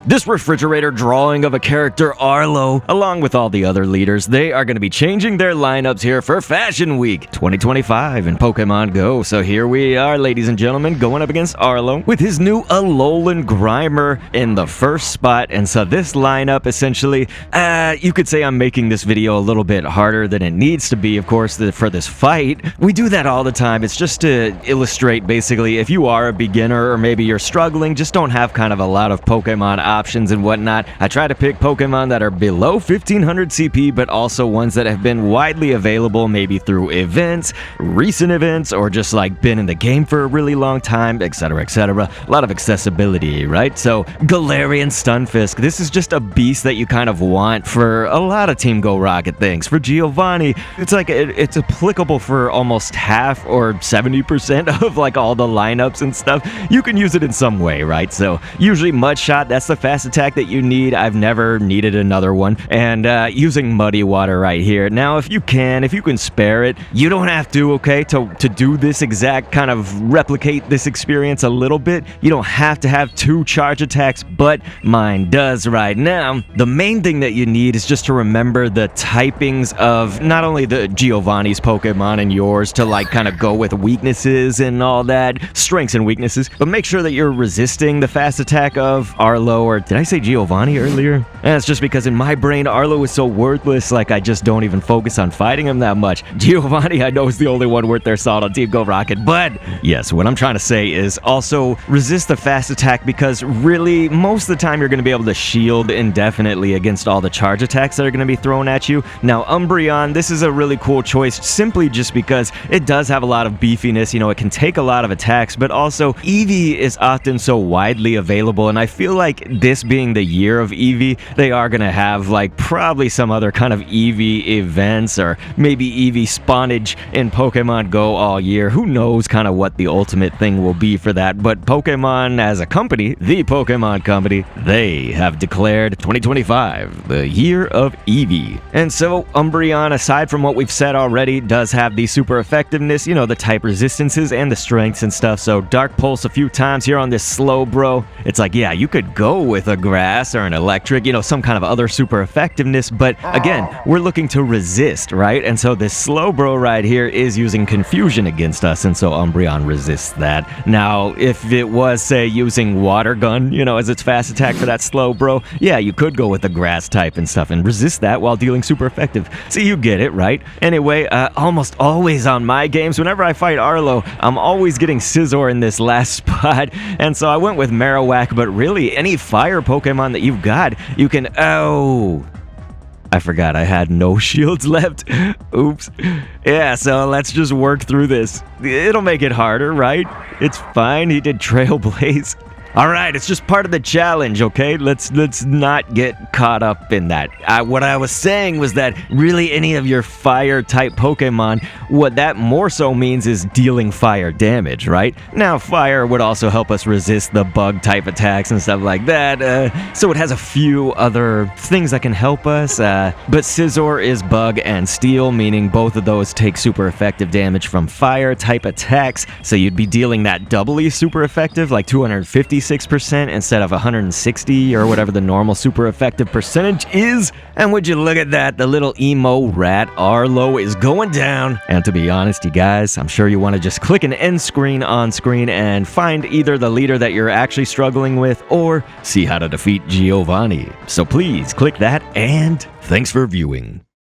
This refrigerator drawing of a character Arlo, along with all the other leaders, they are going to be changing their lineups here for Fashion Week 2025 in Pokemon Go. So here we are, ladies and gentlemen, going up against Arlo with his new Alolan Grimer in the first spot. And so this lineup, essentially, you could say I'm making this video a little bit harder than it needs to be, of course, for this fight. We do that all the time. It's just to illustrate, basically, if you are a beginner or maybe you're struggling, just don't have kind of a lot of Pokemon options and whatnot. I try to pick Pokemon that are below 1500 CP, but also ones that have been widely available, maybe through events, recent events, or just like been in the game for a really long time, etc, etc. A lot of accessibility, right? So Galarian Stunfisk, this is just a beast that you kind of want for a lot of Team Go Rocket things. For Giovanni, it's like it's applicable for almost half or 70% of like all the lineups and stuff. You can use it in some way, right? So usually Mud Shot, that's the fast attack that you need. I've never needed another one. And using Muddy Water right here. Now, if you can spare it, you don't have to, okay, to do this exact kind of replicate this experience a little bit. You don't have to have 2 charge attacks, but mine does right now. The main thing that you need is just to remember the typings of not only the Giovanni's Pokemon and yours to like kind of go with weaknesses and all that, strengths and weaknesses, but make sure that you're resisting the fast attack of Arlo, or did I say Giovanni earlier? And it's just because in my brain, Arlo is so worthless, like I just don't even focus on fighting him that much. Giovanni, I know, is the only one worth their salt on Team Go Rocket, but yes, what I'm trying to say is also resist the fast attack, because really, most of the time you're going to be able to shield indefinitely against all the charge attacks that are going to be thrown at you. Now, Umbreon, this is a really cool choice simply just because it does have a lot of beefiness. You know, it can take a lot of attacks, but also Eevee is often so widely available, and I feel like this being the year of Eevee, they are going to have like probably some other kind of Eevee events or maybe Eevee spawnage in Pokemon Go all year. Who knows kind of what the ultimate thing will be for that, but Pokemon as a company, the Pokemon Company, they have declared 2025 the year of Eevee. And so Umbreon, aside from what we've said already, does have the super effectiveness, you know, the type resistances and the strengths and stuff. So Dark Pulse a few times here on this Slowbro. It's like, yeah, you could go with a grass or an electric, you know, some kind of other super effectiveness, but again, we're looking to resist, right? And so this Slowbro right here is using confusion against us, and so Umbreon resists that. Now, if it was, say, using Water Gun, you know, as its fast attack for that Slowbro, yeah, you could go with the grass type and stuff and resist that while dealing super effective. So you get it, right? Anyway, almost always on my games, whenever I fight Arlo, I'm always getting Scizor in this last spot, and so I went with Marowak, but really, any fire Pokemon that you've got, you can... Oh, I forgot I had no shields left. Oops. Yeah, so let's just work through this. It'll make it harder, right? It's fine. He did Trailblaze. All right, it's just part of the challenge, okay? Let's not get caught up in that. What I was saying was that really any of your fire-type Pokemon, what that more so means is dealing fire damage, right? Now, fire would also help us resist the bug-type attacks and stuff like that, so it has a few other things that can help us, but Scizor is bug and steel, meaning both of those take super effective damage from fire-type attacks, so you'd be dealing that doubly super effective, like 256% instead of 160 or whatever the normal super effective percentage is. And would you look at that, the little emo rat Arlo is going down. And to be honest, you guys, I'm sure you want to just click an end screen on screen and find either the leader that you're actually struggling with or see how to defeat Giovanni. So please click that, and thanks for viewing.